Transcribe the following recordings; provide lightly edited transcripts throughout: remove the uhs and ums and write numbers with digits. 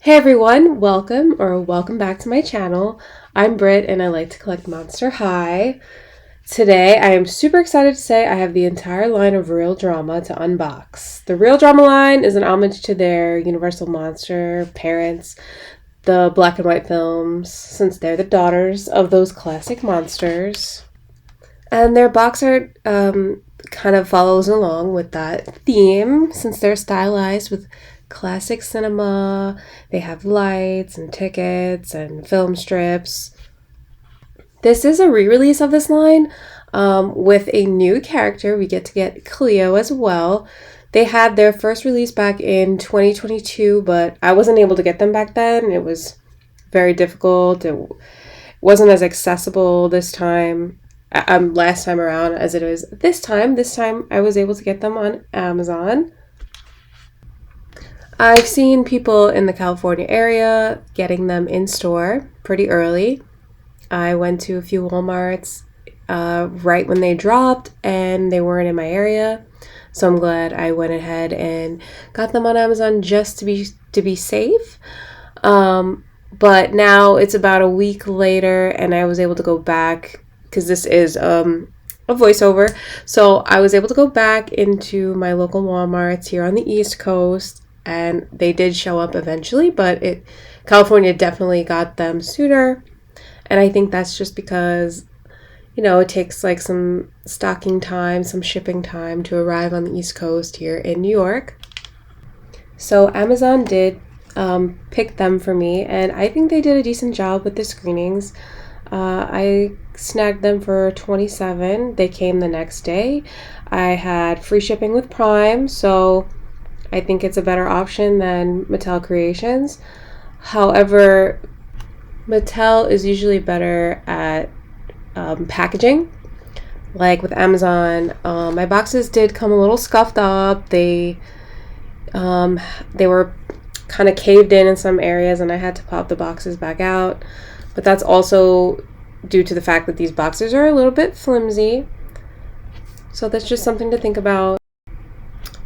Hey everyone, welcome back to my channel. I'm Britt and I like to collect Monster High. Today I am super excited to say I have the entire line of Real Drama to unbox. The Real Drama line is an homage to their Universal Monster parents, the black and white films, since they're the daughters of those classic monsters. And their box art kind of follows along with that theme since they're stylized with classic cinema. They have lights and tickets and film strips. This is a re-release of this line with a new character. We get Cleo as well. They had their first release back in 2022, but I wasn't able to get them back then. It was very difficult. It wasn't as accessible this time. Last time around as it is this time. This time I was able to get them on Amazon. I've seen people in the California area getting them in store pretty early. I went to a few Walmarts right when they dropped and they weren't in my area. So I'm glad I went ahead and got them on Amazon just to be safe. But now it's about a week later and I was able to go back because this is a voiceover. So I was able to go back into my local Walmarts here on the East Coast, and they did show up eventually, but California definitely got them sooner. And I think that's just because, it takes like some stocking time, some shipping time to arrive on the East Coast here in New York. So Amazon did pick them for me, and I think they did a decent job with the screenings. I snagged them for $27. They came the next day. I had free shipping with Prime, so I think it's a better option than Mattel Creations. However, Mattel is usually better at packaging. Like with Amazon, my boxes did come a little scuffed up. They were kind of caved in some areas, and I had to pop the boxes back out. But that's also due to the fact that these boxes are a little bit flimsy. So that's just something to think about.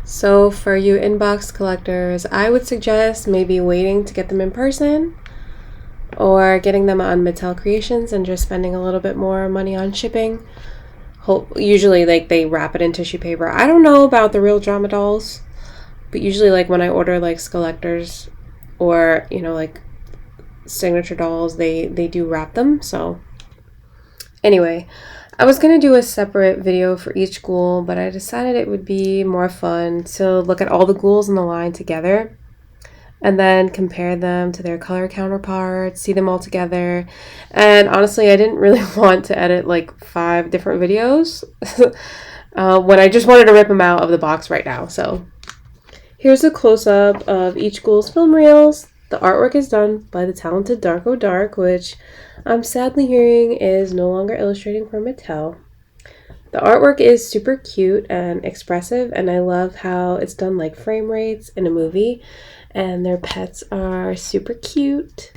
So for you inbox collectors, I would suggest maybe waiting to get them in person or getting them on Mattel Creations and just spending a little bit more money on shipping. Usually like they wrap it in tissue paper. I don't know about the Real Drama dolls, but usually like when I order like Collectors or, like signature dolls, they do wrap them. So anyway, I was going to do a separate video for each ghoul, but I decided it would be more fun to look at all the ghouls in the line together and then compare them to their color counterparts, see them all together. And honestly, I didn't really want to edit like 5 different videos when I just wanted to rip them out of the box right now. So here's a close-up of each ghoul's film reels. The artwork is done by the talented Darko Dark, which I'm sadly hearing is no longer illustrating for Mattel. The artwork is super cute and expressive, and I love how it's done like frame rates in a movie, and their pets are super cute.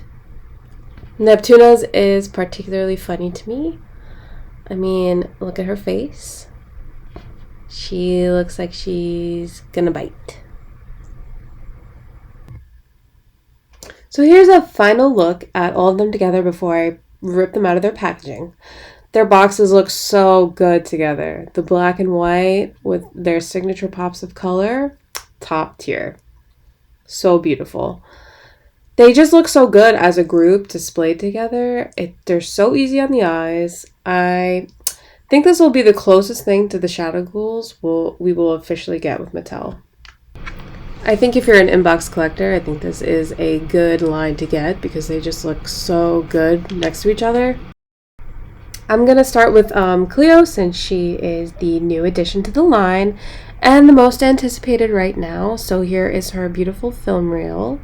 Neptuna's is particularly funny to me. I mean, look at her face. She looks like she's gonna bite. So here's a final look at all of them together before I rip them out of their packaging. Their boxes look so good together. The black and white with their signature pops of color, top tier. So beautiful. They just look so good as a group displayed together. They're so easy on the eyes. I think this will be the closest thing to the Shadow Ghouls we will officially get with Mattel. I think if you're an inbox collector, I think this is a good line to get because they just look so good next to each other. I'm going to start with Cleo since she is the new addition to the line and the most anticipated right now. So here is her beautiful film reel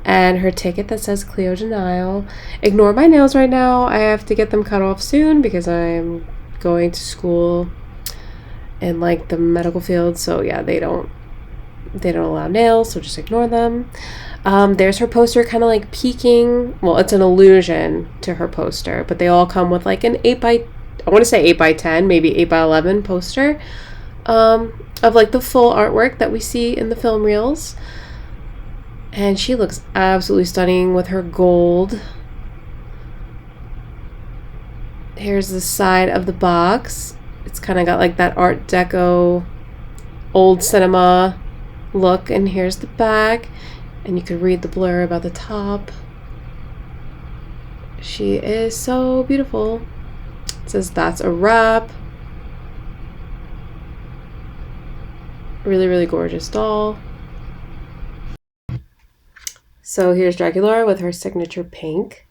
and her ticket that says Cleo Denial. Ignore my nails right now. I have to get them cut off soon because I'm going to school in like the medical field. So yeah, they don't allow nails, so just ignore them. There's her poster kind of like peeking. Well, it's an allusion to her poster, but they all come with like an 8x10, maybe 8x11 poster of like the full artwork that we see in the film reels. And she looks absolutely stunning with her gold. Here's the side of the box. It's kind of got like that Art Deco, old cinema look. And here's the back. And you could read the blurb at the top. She is so beautiful. It says that's a wrap. Really, really gorgeous doll. So here's Draculaura with her signature pink.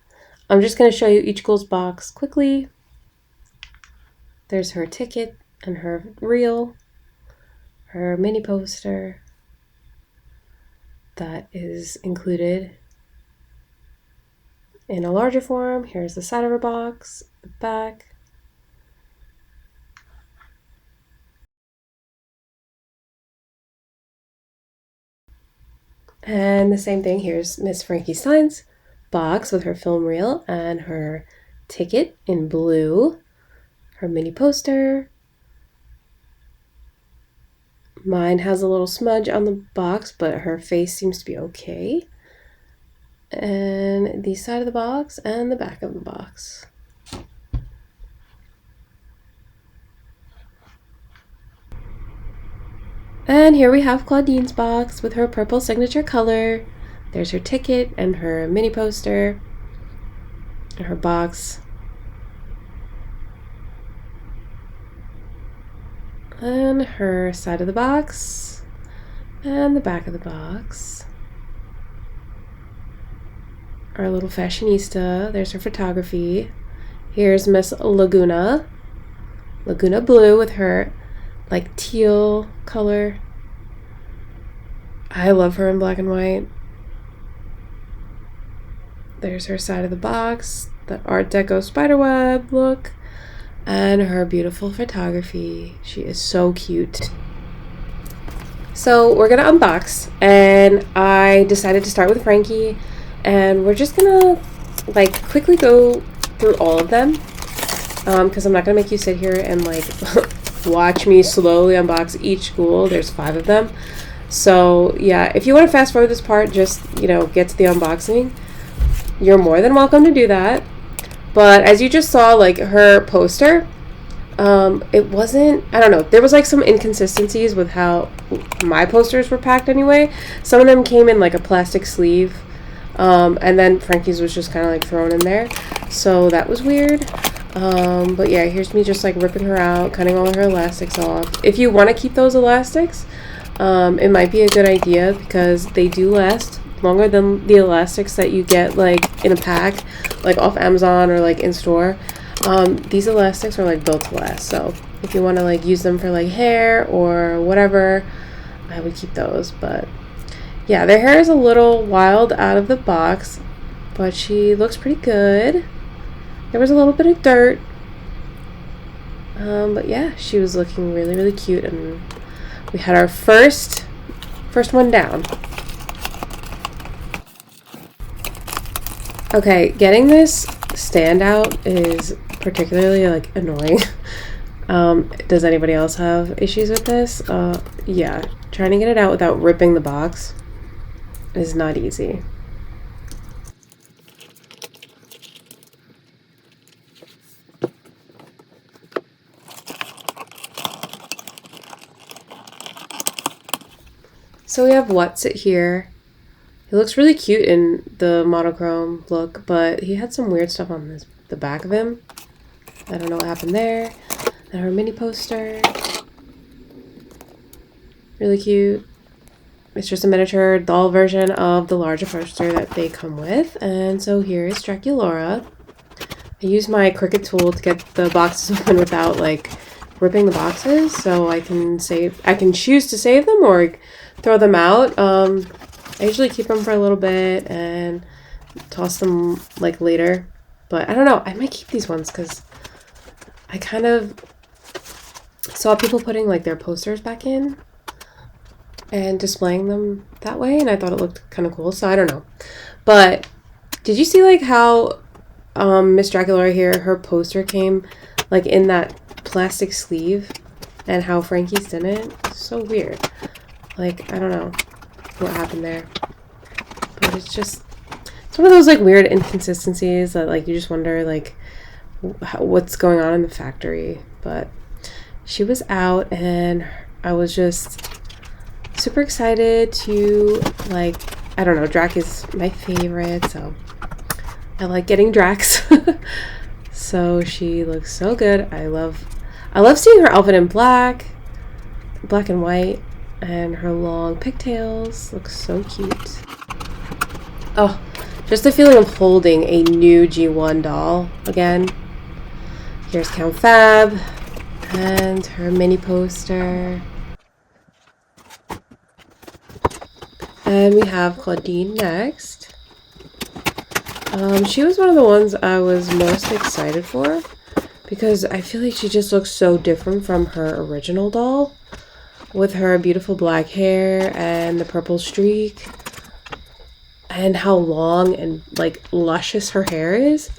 I'm just going to show you each Ghouls box quickly. There's her ticket and her reel, her mini poster that is included in a larger form. Here's the side of her box, the back. And the same thing, here's Miss Frankie Stein's box with her film reel and her ticket in blue, her mini poster. Mine has a little smudge on the box, but her face seems to be okay. And the side of the box and the back of the box. And here we have Claudine's box with her purple signature color. There's her ticket and her mini poster. And her box. And her side of the box. And the back of the box. Our little fashionista. There's her photography. Here's Miss Lagoona. Lagoona blue with her like teal color. I love her in black and white. There's her side of the box, the Art Deco spiderweb look, and her beautiful photography. She is so cute. So we're gonna unbox, and I decided to start with Frankie, and we're just gonna like quickly go through all of them, because I'm not gonna make you sit here and like watch me slowly unbox each ghoul. There's 5 of them. So yeah, if you want to fast forward this part, just, you know, get to the unboxing, you're more than welcome to do that. But as you just saw, like her poster, it wasn't, I don't know, there was like some inconsistencies with how my posters were packed anyway. Some of them came in like a plastic sleeve, and then Frankie's was just kind of like thrown in there, so that was weird. But yeah, here's me just like ripping her out, cutting all of her elastics off. If you want to keep those elastics, it might be a good idea because they do last longer than the elastics that you get like in a pack, like off Amazon or like in store. These elastics are like built to last, so if you want to like use them for like hair or whatever, I would keep those. But yeah, their hair is a little wild out of the box, but she looks pretty good. There was a little bit of dirt, but yeah, she was looking really, really cute, and we had our first one down. Okay, getting this standout is particularly like annoying. Does anybody else have issues with this? Yeah, trying to get it out without ripping the box is not easy. So we have What's It here. He looks really cute in the monochrome look, but he had some weird stuff on the back of him. I don't know what happened there. And her mini poster. Really cute. It's just a miniature doll version of the larger poster that they come with. And so here is Draculaura. I use my Cricut tool to get the boxes open without like ripping the boxes, so I can choose to save them or throw them out. I usually keep them for a little bit and toss them like later, but I don't know, I might keep these ones because I kind of saw people putting like their posters back in and displaying them that way, and I thought it looked kind of cool, so I don't know. But did you see like how Miss Draculaura here, her poster came like in that plastic sleeve, and how Frankie's didn't? So weird. Like, I don't know what happened there. but it's one of those like weird inconsistencies that like you just wonder like what's going on in the factory. But she was out and I was just super excited to like, I don't know, Drac is my favorite, so I like getting Dracs. So she looks so good. I love seeing her outfit in black and white, and her long pigtails look so cute. Oh, just the feeling of holding a new G1 doll again. Here's Count Fab and her mini poster. And we have Claudine next. She was one of the ones I was most excited for because I feel like she just looks so different from her original doll with her beautiful black hair and the purple streak and how long and like luscious her hair is.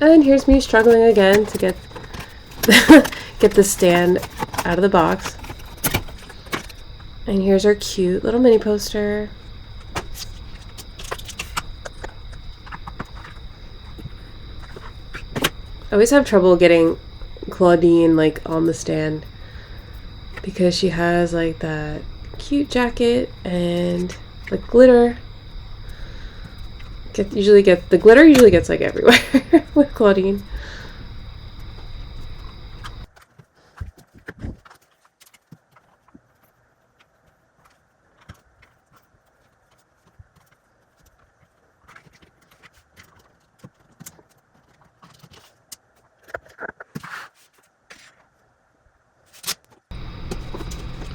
And here's me struggling again to get get the stand out of the box. And here's our cute little mini poster. I always have trouble getting Claudine like on the stand because she has like that cute jacket and like glitter. The glitter usually gets like everywhere with Claudine.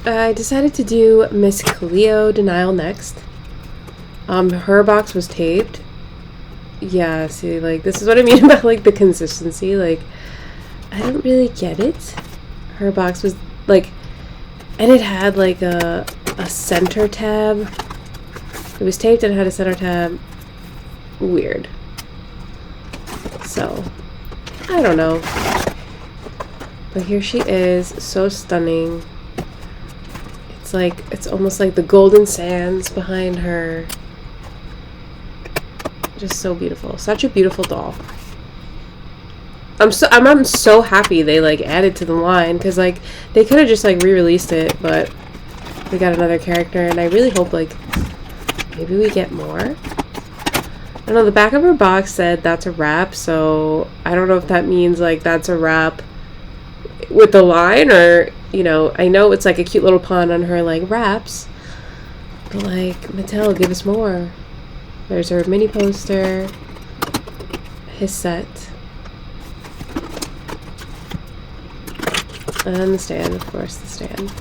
I decided to do Miss Cleo Denial next. Her box was taped. Yeah, see, like, this is what I mean about, like, the consistency. Like, I don't really get it. Her box was, like, and it had, like, a center tab. It was taped and it had a center tab. Weird. So, I don't know. But here she is, so stunning. It's like, it's almost like the golden sands behind her. Just so beautiful. Such a beautiful doll. I'm so happy they like added to the line because like they could have just like re-released it, but we got another character and I really hope like maybe we get more. I don't know, the back of her box said that's a wrap, so I don't know if that means like that's a wrap with the line or, you know, I know it's like a cute little pun on her like wraps, but like Mattel, give us more. There's her mini poster, his set, and the stand, of course, the stand.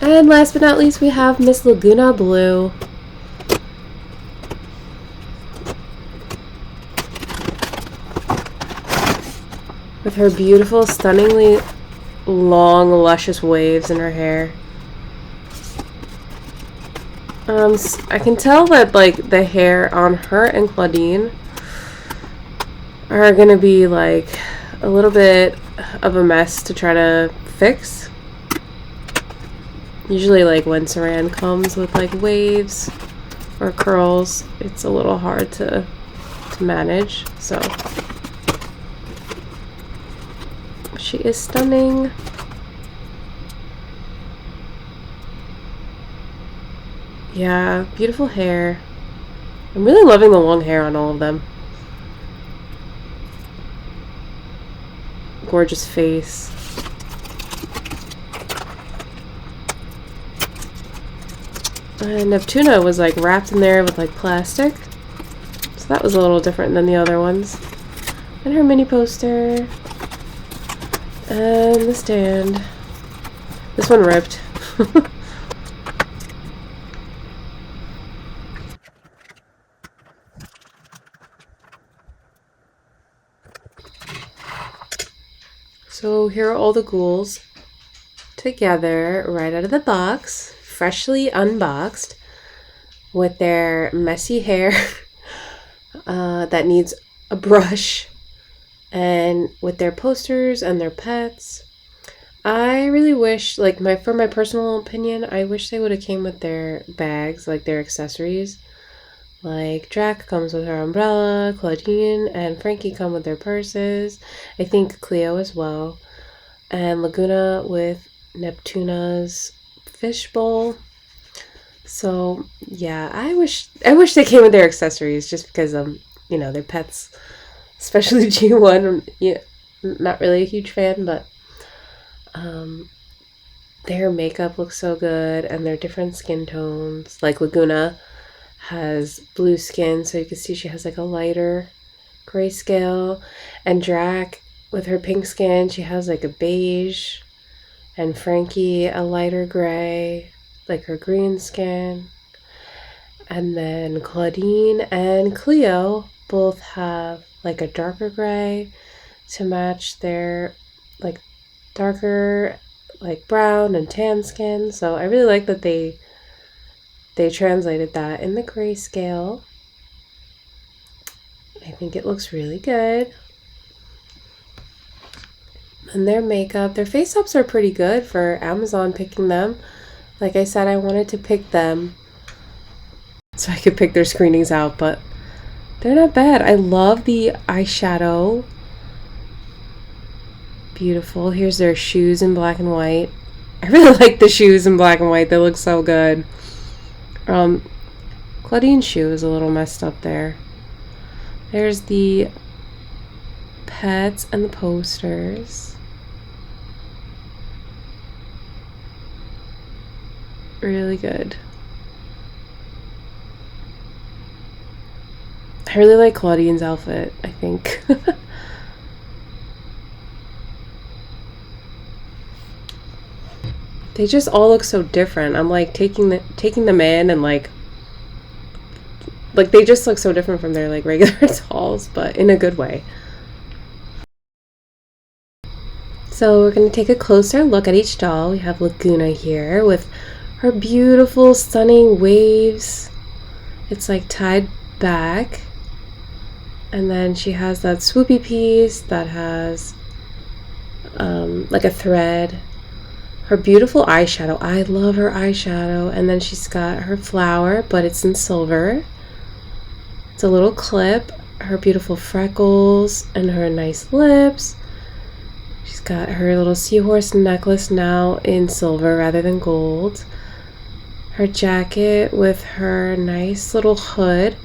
And last but not least, we have Miss Lagoona Blue. With her beautiful, stunningly long, luscious waves in her hair. I can tell that, like, the hair on her and Claudine are gonna be, like, a little bit of a mess to try to fix. Usually, like, when Saran comes with, like, waves or curls, it's a little hard to manage, so. She is stunning. Yeah, beautiful hair. I'm really loving the long hair on all of them. Gorgeous face. And Neptuna was like wrapped in there with like plastic. So that was a little different than the other ones. And her mini poster. And the stand. This one ripped. So here are all the ghouls together right out of the box, freshly unboxed, with their messy hair that needs a brush, and with their posters and their pets. I really wish, like, for my personal opinion, I wish they would have came with their bags, like their accessories. Like, Drac comes with her umbrella, Claudine and Frankie come with their purses. I think Cleo as well. And Lagoona with Neptuna's fishbowl. So, yeah, I wish they came with their accessories just because, you know, their pets. Especially G1. Yeah, not really a huge fan, but their makeup looks so good and their different skin tones. Like Lagoona has blue skin, so you can see she has like a lighter grayscale, and Drac with her pink skin, she has like a beige, and Frankie a lighter gray, like her green skin. And then Claudine and Cleo both have like a darker gray to match their like darker like brown and tan skin. So I really like that they translated that in the grayscale. I think it looks really good. And their makeup, their face-ups are pretty good for Amazon picking them. Like I said, I wanted to pick them so I could pick their screenings out, but they're not bad. I love the eyeshadow. Beautiful. Here's their shoes in black and white. I really like the shoes in black and white. They look so good. Claudine's shoe is a little messed up there. There's the pets and the posters. Really good. I really like Claudine's outfit, I think. They just all look so different. I'm like taking them in, and like they just look so different from their like regular dolls, but in a good way. So we're going to take a closer look at each doll. We have Lagoona here with her beautiful, stunning waves. It's like tied back. And then she has that swoopy piece that has like a thread. Her beautiful eyeshadow. I love her eyeshadow. And then she's got her flower, but it's in silver. It's a little clip. Her beautiful freckles and her nice lips. She's got her little seahorse necklace now in silver rather than gold. Her jacket with her nice little hood.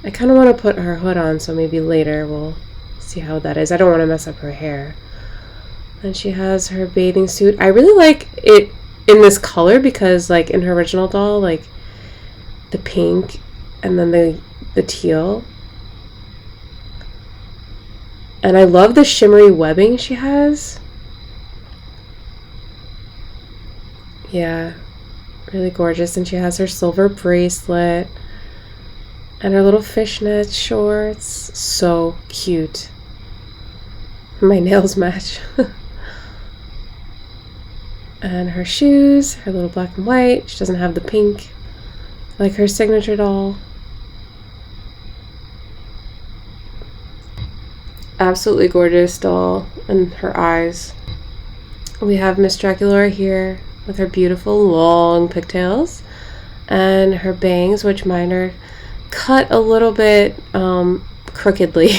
I kind of want to put her hood on, so maybe later we'll see how that is. I don't want to mess up her hair. And she has her bathing suit. I really like it in this color because, like, in her original doll, like, the pink and then the teal. And I love the shimmery webbing she has. Yeah, really gorgeous. And she has her silver bracelet and her little fishnet shorts. So cute. My nails match. And her shoes, her little black and white. She doesn't have the pink like her signature doll. Absolutely gorgeous doll, and her eyes. We have Miss Draculaura here with her beautiful long pigtails and her bangs, which mine are cut a little bit crookedly.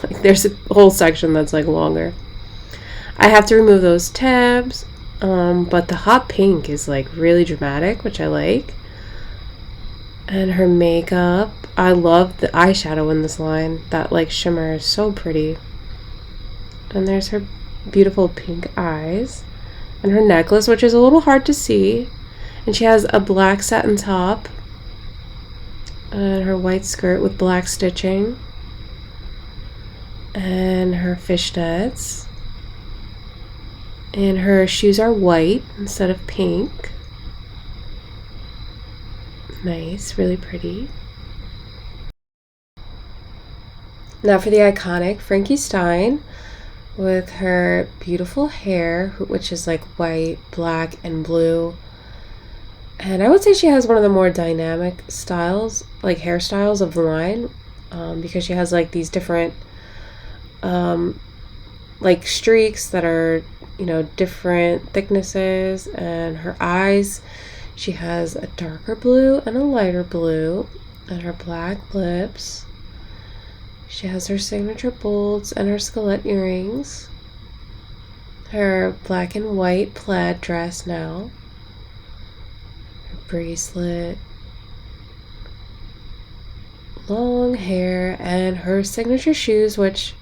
Like there's a whole section that's like longer. I have to remove those tabs, but the hot pink is like really dramatic, which I like. And her makeup, I love the eyeshadow in this line. That like shimmer is so pretty. And there's her beautiful pink eyes. And her necklace, which is a little hard to see. And she has a black satin top and her white skirt with black stitching and her fishnets. And her shoes are white instead of pink. Nice, really pretty. Now for the iconic Frankie Stein with her beautiful hair, which is like white, black, and blue. And I would say she has one of the more dynamic styles, like hairstyles of the line, because she has like these different like streaks that are, you know, different thicknesses. And her eyes, she has a darker blue and a lighter blue, and her black lips. She has her signature bolts and her skelet earrings. Her black and white plaid dress now. Her bracelet. Long hair and her signature shoes, which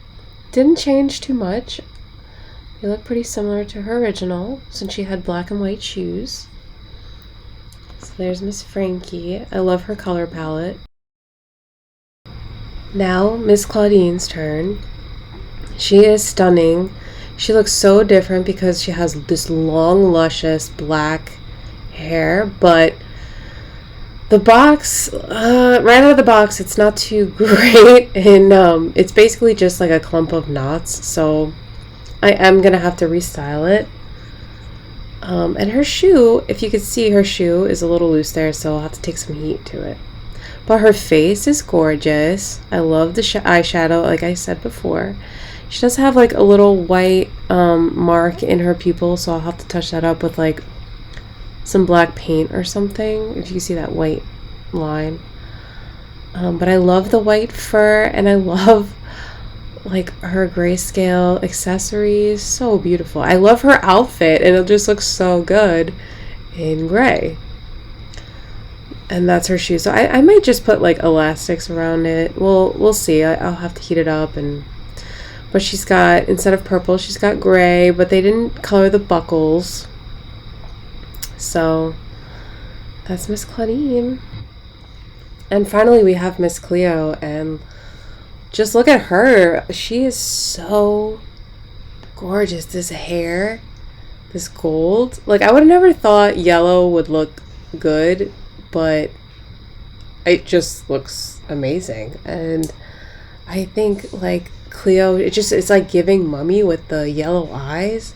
didn't change too much. They look pretty similar to her original since she had black and white shoes. So there's Miss Frankie. I love her color palette. Now, Miss Claudine's turn. She is stunning. She looks so different because she has this long, luscious black hair, but the box, right out of the box, it's not too great, and it's basically just like a clump of knots, so I am going to have to restyle it. And her shoe, if you could see, her shoe is a little loose there, so I'll have to take some heat to it. But her face is gorgeous. I love the eyeshadow, like I said before. She does have like a little white mark in her pupil, so I'll have to touch that up with like some black paint or something, if you see that white line. But I love the white fur, and I love like her grayscale accessories. So beautiful. I love her outfit, and it just looks so good in gray. And that's her shoe. So I might just put like elastics around it. We'll see. I'll have to heat it up. But she's got, instead of purple, she's got gray, but they didn't color the buckles. So that's Miss Claudine. And finally we have Miss Cleo, and just look at her. She is so gorgeous. This hair, this gold. Like, I would have never thought yellow would look good, but it just looks amazing. And I think like Cleo, it's like giving mummy with the yellow eyes,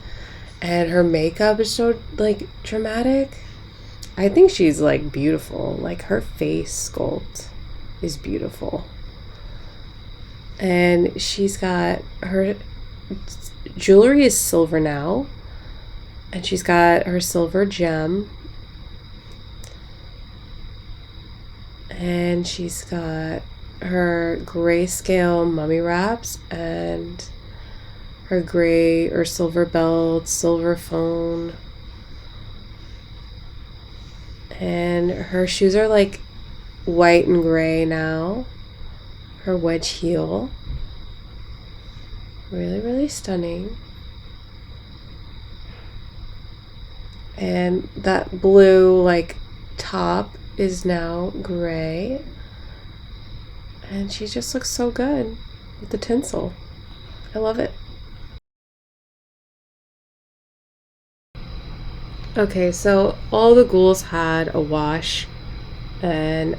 and her makeup is so like dramatic. I think she's like beautiful. Like, her face sculpt is beautiful, and she's got her jewelry is silver now, and she's got her silver gem. And she's got her grayscale mummy wraps and her gray or silver belt, silver phone. And her shoes are like white and gray now. Her wedge heel. Really, really stunning. And that blue like top is now gray, and she just looks so good with the tinsel. I love it. Okay, so all the ghouls had a wash, and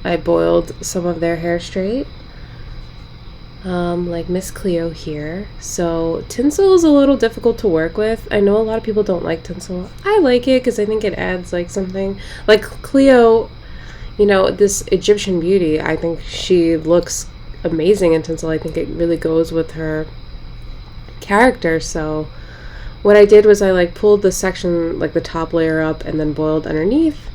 I boiled some of their hair straight, like Miss Cleo here. So tinsel is a little difficult to work with. I know a lot of people don't like tinsel. I like it because I think it adds like something. Like Cleo, you know, this Egyptian beauty, I think she looks amazing in tinsel. I think it really goes with her character. So what I did was I like pulled the section, like the top layer up, and then boiled underneath,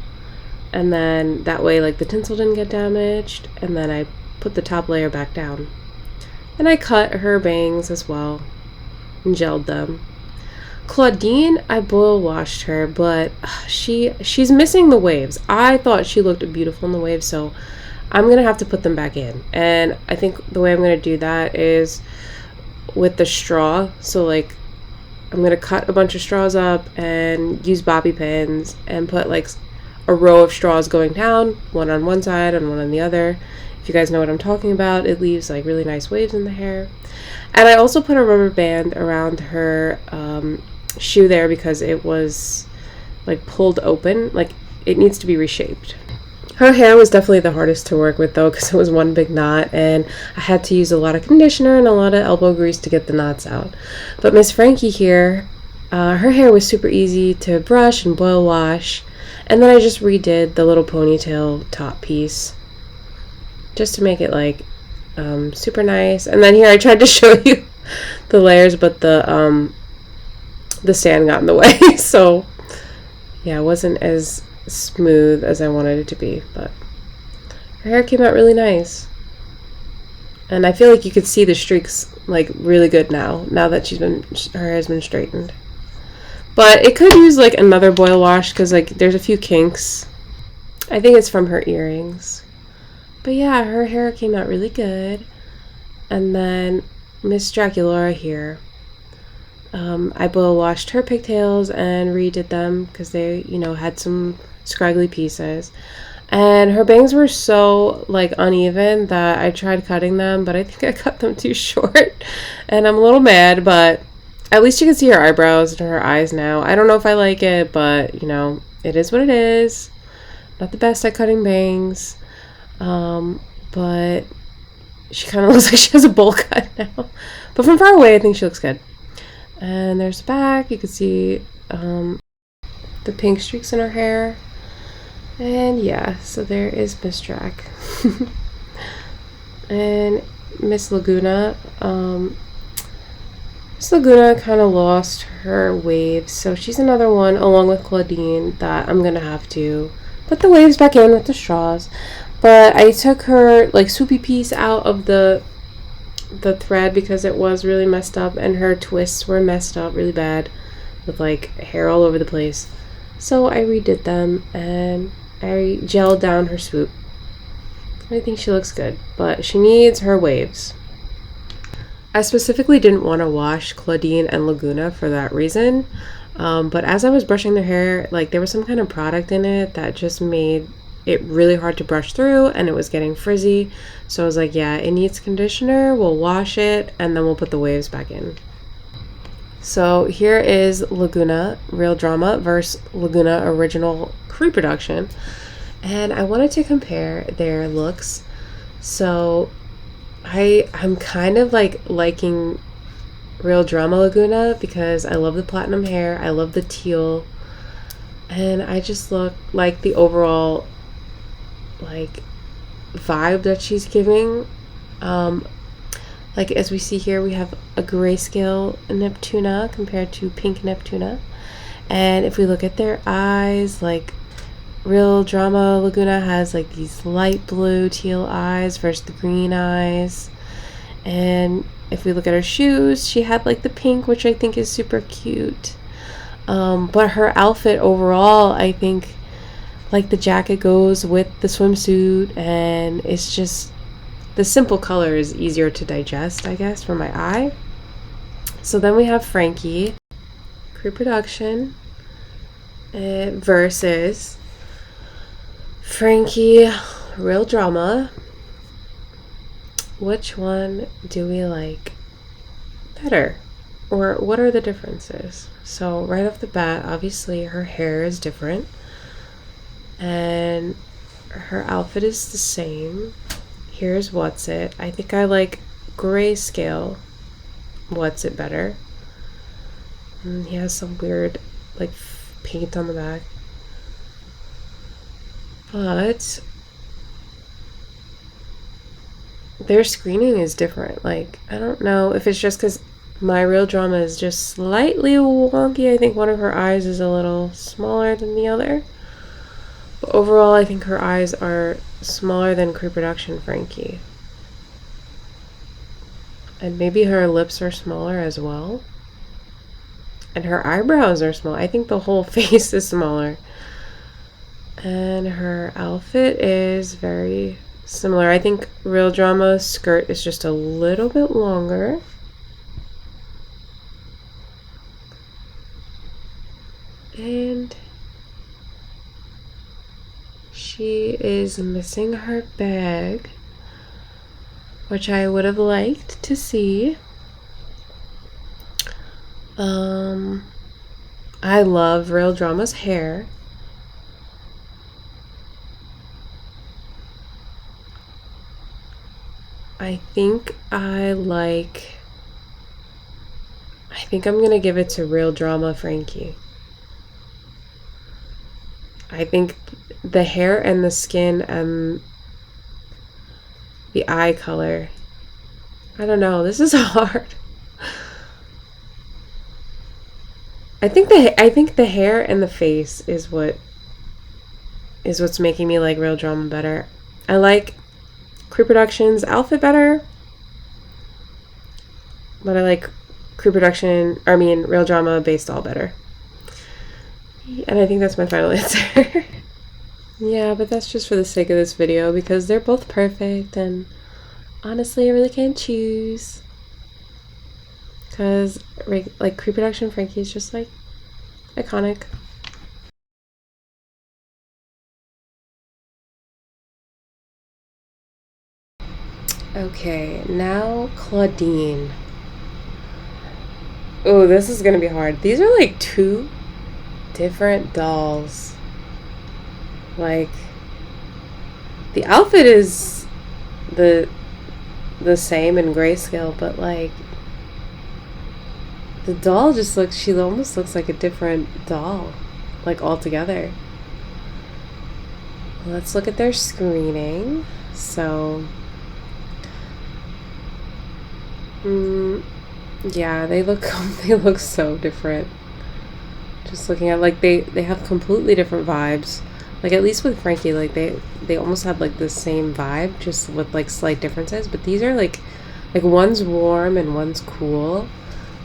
and then that way like the tinsel didn't get damaged, and then I put the top layer back down. And I cut her bangs as well and gelled them. Claudine, I boil washed her, but she's missing the waves. I thought she looked beautiful in the waves, so I'm gonna have to put them back in. And I think the way I'm gonna do that is with the straw. So like I'm going to cut a bunch of straws up and use bobby pins and put like a row of straws going down, one on one side and one on the other. If you guys know what I'm talking about, it leaves like really nice waves in the hair. And I also put a rubber band around her shoe there because it was like pulled open, like it needs to be reshaped. Her hair was definitely the hardest to work with though, because it was one big knot and I had to use a lot of conditioner and a lot of elbow grease to get the knots out. But Miss Frankie here, her hair was super easy to brush and boil wash, and then I just redid the little ponytail top piece just to make it like super nice. And then here I tried to show you the layers, but the stand got in the way, so yeah, it wasn't as smooth as I wanted it to be, but her hair came out really nice. And I feel like you could see the streaks like really good now that her hair has been straightened. But it could use like another boil wash because like there's a few kinks. I think it's from her earrings. But yeah, her hair came out really good. And then Miss Draculaura here, I boil washed her pigtails and redid them because they, had some scraggly pieces. And her bangs were so like uneven that I tried cutting them, but I think I cut them too short. And I'm a little mad, but at least you can see her eyebrows and her eyes now. I don't know if I like it, but it is what it is. Not the best at cutting bangs. But she kind of looks like she has a bowl cut now. But from far away, I think she looks good. And there's the back. You can see the pink streaks in her hair. And yeah, so there is Miss Drac. And Miss Lagoona. Miss Lagoona kind of lost her waves, so she's another one, along with Claudine, that I'm going to have to put the waves back in with the straws. But I took her like swoopy piece out of the thread because it was really messed up, and her twists were messed up really bad with like hair all over the place. So I redid them and I gelled down her swoop. I think she looks good, but she needs her waves. I specifically didn't want to wash Claudine and Lagoona for that reason, but as I was brushing their hair, like there was some kind of product in it that just made it really hard to brush through, and it was getting frizzy. So I was like, yeah, it needs conditioner, we'll wash it, and then we'll put the waves back in. So here is Lagoona Real Drama versus Lagoona Original Pre-Production, and I wanted to compare their looks. So I'm kind of like liking Real Drama Lagoona because I love the platinum hair, I love the teal, and I just look like the overall like vibe that she's giving. Like as we see here, we have a grayscale Neptuna compared to pink Neptuna. And if we look at their eyes, like Real Drama Lagoona has like these light blue teal eyes versus the green eyes. And if we look at her shoes, she had like the pink, which I think is super cute. But her outfit overall, I think like the jacket goes with the swimsuit, and it's just the simple color is easier to digest, I guess, for my eye. So then we have Frankie Pre-Production versus Frankie Real Drama. Which one do we like better? Or what are the differences? So right off the bat, obviously her hair is different and her outfit is the same. Here's What's It. I think I like grayscale What's It better. And he has some weird like paint on the back. But their screening is different. Like, I don't know if it's just because my Real Drama is just slightly wonky. I think one of her eyes is a little smaller than the other. But overall, I think her eyes are smaller than Pre-Production Frankie. And maybe her lips are smaller as well. And her eyebrows are small. I think the whole face is smaller. And her outfit is very similar. I think Real Drama's skirt is just a little bit longer. And she is missing her bag, which I would have liked to see. I love Real Drama's hair. I think I'm gonna give it to Real Drama Frankie. I think the hair and the skin and the eye color, I don't know, this is hard. I think the hair and the face is what's making me like Real Drama better. I like Crew Productions outfit better, but I like Real Drama based doll better. And I think that's my final answer. Yeah, but that's just for the sake of this video because they're both perfect, and honestly I really can't choose. Because like Crew Production Frankie is just like iconic. Okay, now Claudine. Oh, this is gonna be hard. These are like two different dolls. Like, the outfit is the same in grayscale, but like the doll just looks, she almost looks like a different doll, like altogether. Let's look at their screening. So yeah, they look so different. Just looking at, like, they have completely different vibes. Like, at least with Frankie, like they almost have like the same vibe, just with like slight differences. But these are like one's warm and one's cool.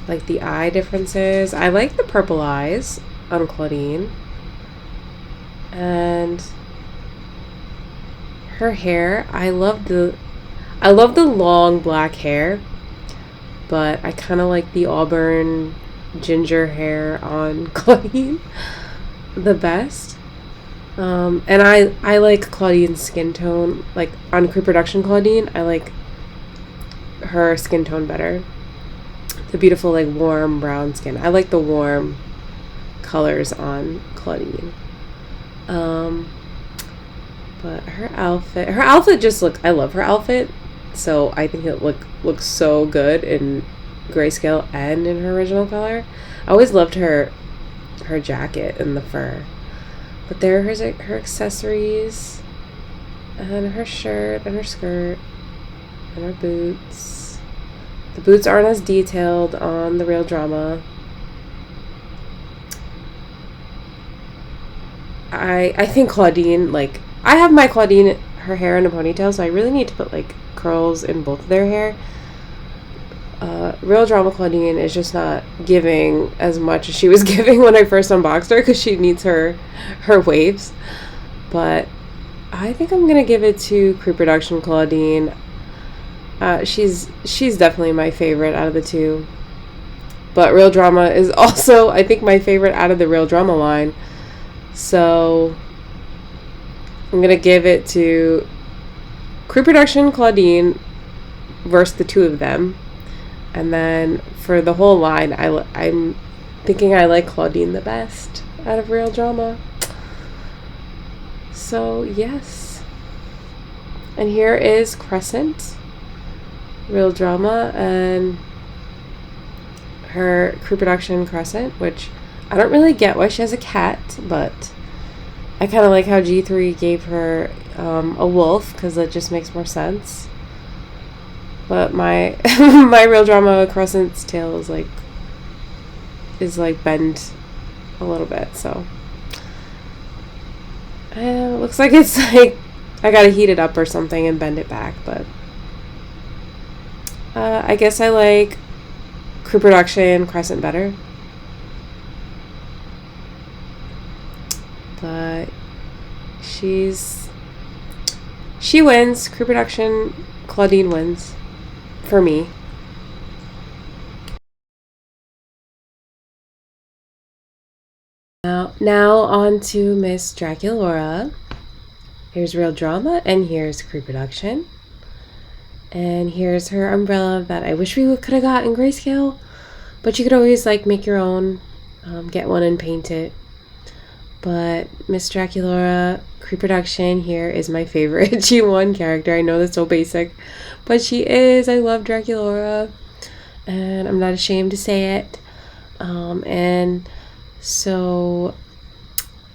Like the eye differences. I like the purple eyes on Claudine. And her hair, I love the long black hair, but I kind of like the auburn ginger hair on Claudine the best. And I like Claudine's skin tone. Like on Crew Production Claudine, I like her skin tone better. The beautiful like warm brown skin. I like the warm colors on Claudine. But her outfit just I love her outfit. So I think it looks so good in grayscale and in her original color. I always loved her jacket and the fur. But there are her accessories, and her shirt, and her skirt, and her boots. The boots aren't as detailed on the Real Drama. I think Claudine, like, I have my Claudine, her hair in a ponytail, so I really need to put, like, curls in both of their hair. Real Drama Claudine is just not giving as much as she was giving when I first unboxed her, because she needs her waves. But I think I'm gonna give it to Crew Production Claudine. She's definitely my favorite out of the two. But Real Drama is also, I think, my favorite out of the Real Drama line. So I'm gonna give it to Crew Production Claudine versus the two of them. And then for the whole line, I'm thinking I like Claudine the best out of Real Drama. So yes. And here is Crescent, Real Drama, and her Crew Production Crescent, which I don't really get why she has a cat, but I kind of like how G3 gave her a wolf, because that just makes more sense. But my my Real Drama Crescent's tail is like bent a little bit, so it looks like it's like I gotta heat it up or something and bend it back. But I guess I like Crew Production Crescent better. But she wins. Crew Production Claudine wins for me. Now on to Miss Draculaura. Here's Real Drama, and here's Pre-Production. And here's her umbrella that I wish we could have got in grayscale, but you could always like make your own, get one and paint it. But Miss Draculaura, Pre-Production, here is my favorite G1 character. I know that's so basic, but she is. I love Draculaura, and I'm not ashamed to say it. And so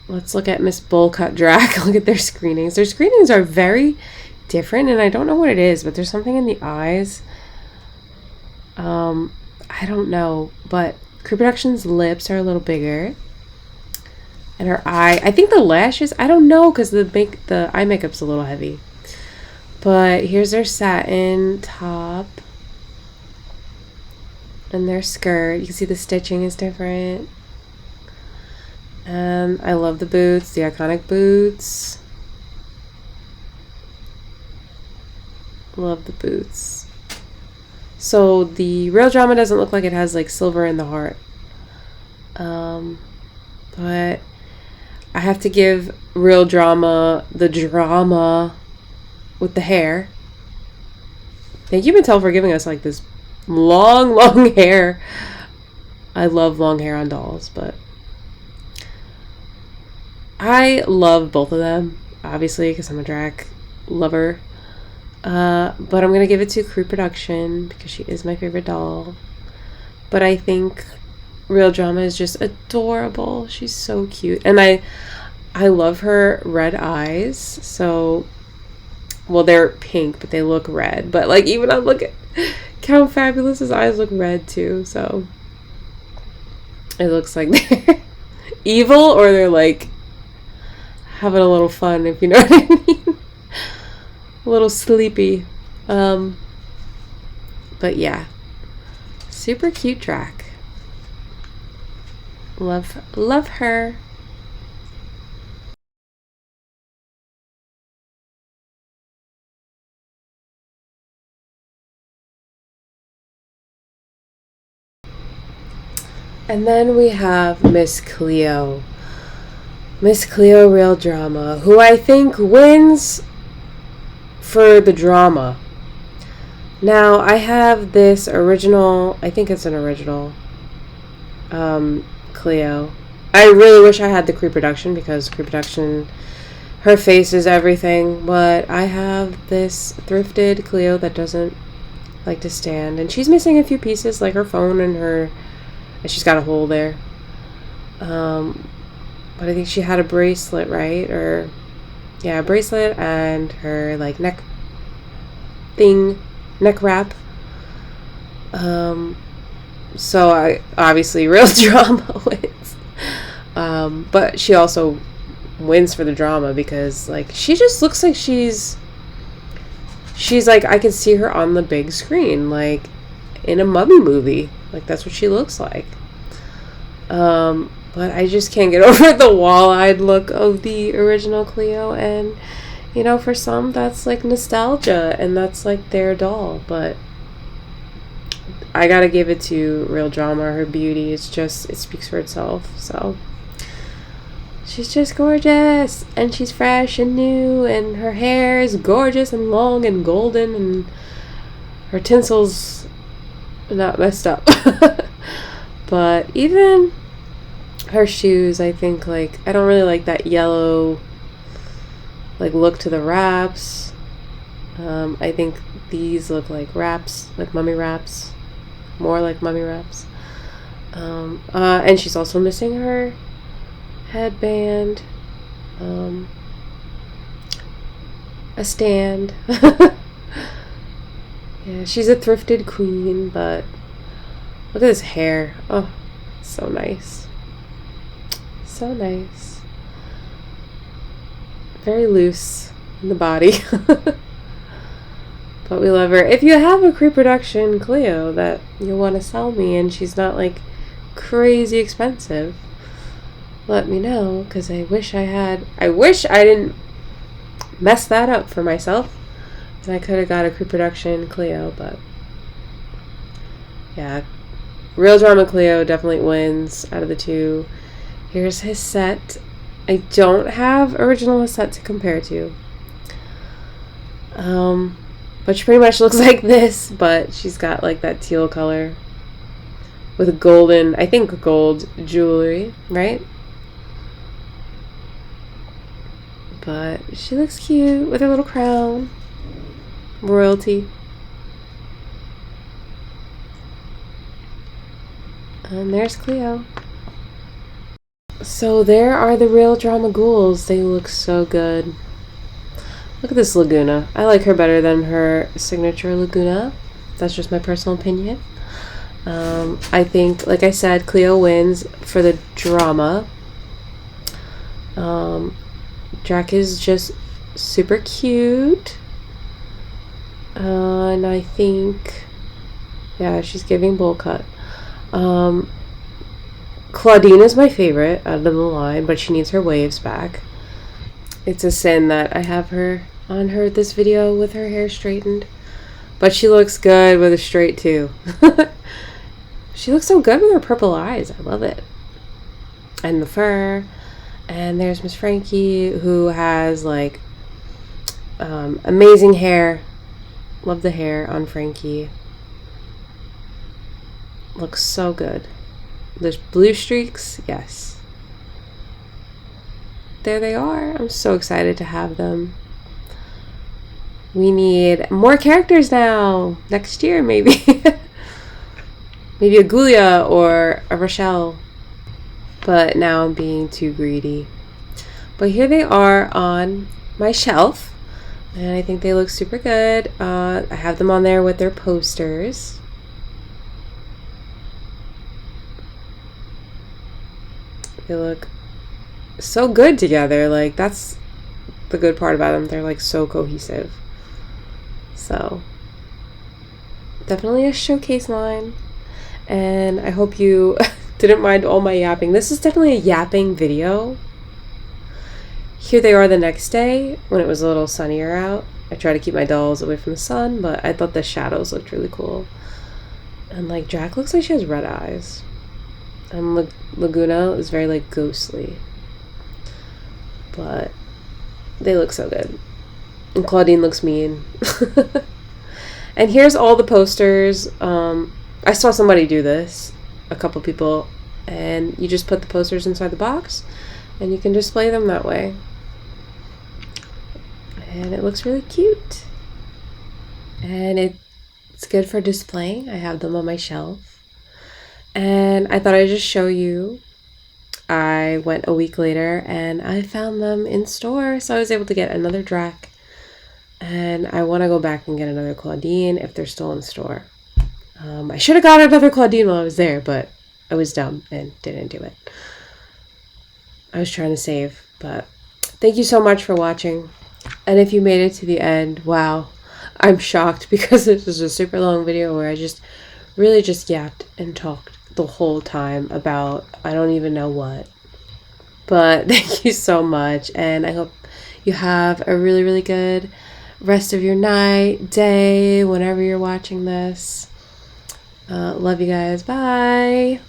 let's look at Miss Bullcut Drac. Look at their screenings. Their screenings are very different, and I don't know what it is, but there's something in the eyes. I don't know, but Pre-Production's lips are a little bigger, and her eye, I think the lashes, I don't know, because the eye makeup's a little heavy. But here's their satin top and their skirt. You can see the stitching is different. And I love the boots, the iconic boots. Love the boots. So the Real Drama doesn't look like it has like silver in the heart. But I have to give Real Drama the drama with the hair. Thank you, Mattel, for giving us like this long hair. I love long hair on dolls, but I love both of them, obviously, because I'm a Drac lover. But I'm going to give it to Pre-Production because she is my favorite doll. But I think Real Drama is just adorable. She's so cute. And I love her red eyes. So, well, they're pink, but they look red. But, like, even I look at Count Fabulous's eyes look red, too. So, it looks like they're evil or they're, like, having a little fun, if you know what I mean. A little sleepy. But yeah. Super cute Drac. Love her. And then we have Miss Cleo. Miss Cleo Real Drama, who I think wins for the drama. Now, I have this original, I think it's an original, Cleo. I really wish I had the Pre-Production because Pre-Production, her face is everything, but I have this thrifted Cleo that doesn't like to stand, and she's missing a few pieces, like her phone and she's got a hole there. But I think she had a bracelet, right? Or, yeah, a bracelet and her, like, neck wrap. So I obviously Real Drama wins. But she also wins for the drama because, like, she just looks like she's like, I can see her on the big screen, like, in a mummy movie. Like, that's what she looks like. But I just can't get over the wall-eyed look of the original Cleo, and, you know, for some, that's, like, nostalgia, and that's, like, their doll, but I gotta give it to Real Drama. Her beauty is just, it speaks for itself, so she's just gorgeous, and she's fresh and new, and her hair is gorgeous and long and golden, and her tinsel's not messed up. But even her shoes, I think, like, I don't really like that yellow, like, look to the wraps. I think these look like wraps, like mummy wraps, more like mummy wraps. And she's also missing her headband, a stand. Yeah, she's a thrifted queen, but look at this hair. Oh, so nice. So nice. Very loose in the body. But we love her. If you have a Pre-Production Cleo that you want to sell me and she's not like crazy expensive, let me know, because I wish I didn't mess that up for myself and I could have got a Pre-Production Cleo. But yeah, Real Drama Cleo definitely wins out of the two. Here's his set. I don't have original set to compare to. But she pretty much looks like this, but she's got like that teal color with golden, I think gold jewelry, right? But she looks cute with her little crown. Royalty. And there's Cleo. So there are the real drama ghouls. They look so good. Look at this Lagoona. I like her better than her signature Lagoona. That's just my personal opinion. I think, like I said, Cleo wins for the drama. Drac is just super cute. And I think, yeah, she's giving bowl cut. Claudine is my favorite out of the line, but she needs her waves back. It's a sin that I have her on her this video with her hair straightened. But she looks good with a straight too. She looks so good with her purple eyes. I love it. And the fur. And there's Miss Frankie, who has like amazing hair. Love the hair on Frankie. Looks so good. There's blue streaks. Yes. There they are. I'm so excited to have them. We need more characters now. Next year, maybe. Maybe a Julia or a Rochelle. But now I'm being too greedy. But here they are on my shelf. And I think they look super good. I have them on there with their posters. They look so good together. Like, that's the good part about them. They're like so cohesive. So definitely a showcase line. And I hope you didn't mind all my yapping. This is definitely a yapping video. Here they are the next day when it was a little sunnier out. I try to keep my dolls away from the sun, but I thought the shadows looked really cool. And like Drac looks like she has red eyes. And Lagoona is very like ghostly. But they look so good. And Claudine looks mean. And here's all the posters. I saw somebody do this. A couple people. And you just put the posters inside the box. And you can display them that way. And it looks really cute. And it's good for displaying. I have them on my shelf. And I thought I'd just show you. I went a week later and I found them in store. So I was able to get another Drac. And I want to go back and get another Claudine if they're still in store. I should have got another Claudine while I was there, but I was dumb and didn't do it. I was trying to save, but thank you so much for watching. And if you made it to the end, wow, I'm shocked because this is a super long video where I just really just yapped and talked the whole time about I don't even know what. But thank you so much, and I hope you have a really, really good rest of your night, day, whenever you're watching this. Love you guys. Bye.